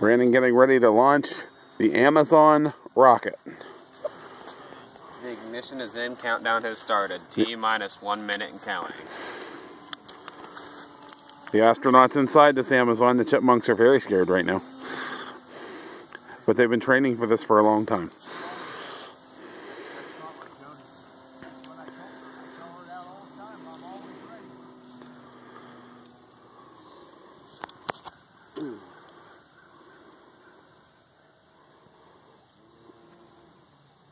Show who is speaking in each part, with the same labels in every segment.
Speaker 1: Brandon getting ready to launch the Amazon rocket.
Speaker 2: The ignition is in, countdown has started. T-minus 1 minute and counting.
Speaker 1: The astronauts inside this Amazon, the chipmunks, are very scared right now. But they've been training for this for a long time.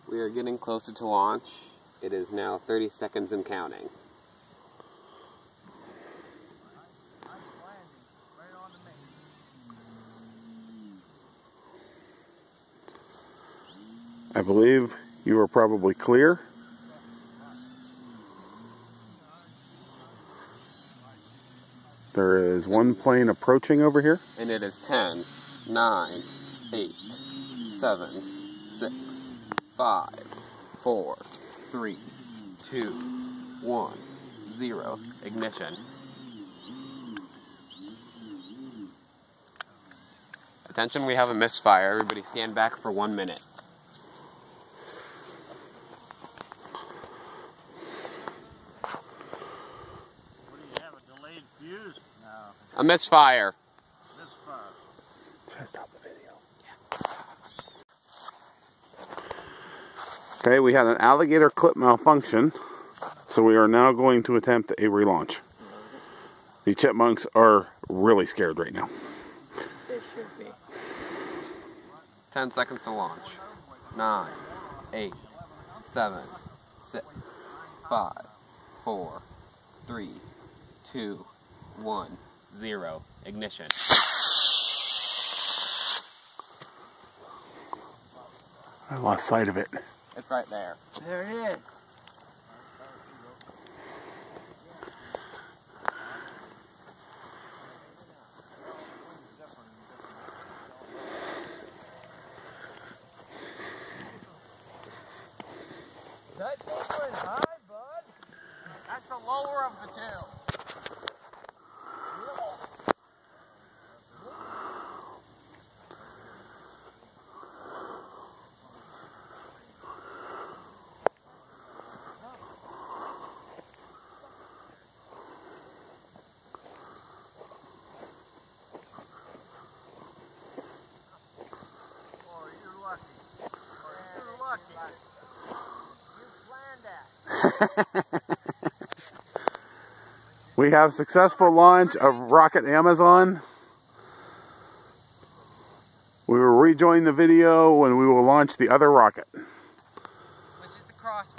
Speaker 2: We are getting closer to launch. It is now 30 seconds and counting.
Speaker 1: I believe you are probably clear. There is one plane approaching over here.
Speaker 2: And it is 10, 9, 8, 7, 6, 5, 4, 3, 2, 1, 0. Ignition. Attention, we have a misfire. Everybody stand back for 1 minute.
Speaker 3: What do you have, a delayed fuse? No.
Speaker 2: A misfire.
Speaker 3: Misfire.
Speaker 1: Should I stop the video? Yeah. Okay, we had an alligator clip malfunction, so we are now going to attempt a relaunch. The chipmunks are really scared right now.
Speaker 2: They should be. 10 seconds to launch. 9, 8, 7, 6, 5, 4, 3, 2, 1, 0. Ignition.
Speaker 1: I lost sight of it.
Speaker 2: It's right there. There it is.
Speaker 3: That's going high, bud.
Speaker 2: That's the lower of the two.
Speaker 3: Oh, you're lucky. You're lucky. You planned that.
Speaker 1: We have successful launch of Rocket Amazon. We will rejoin the video when we will launch the other rocket.
Speaker 2: Which is the cross button.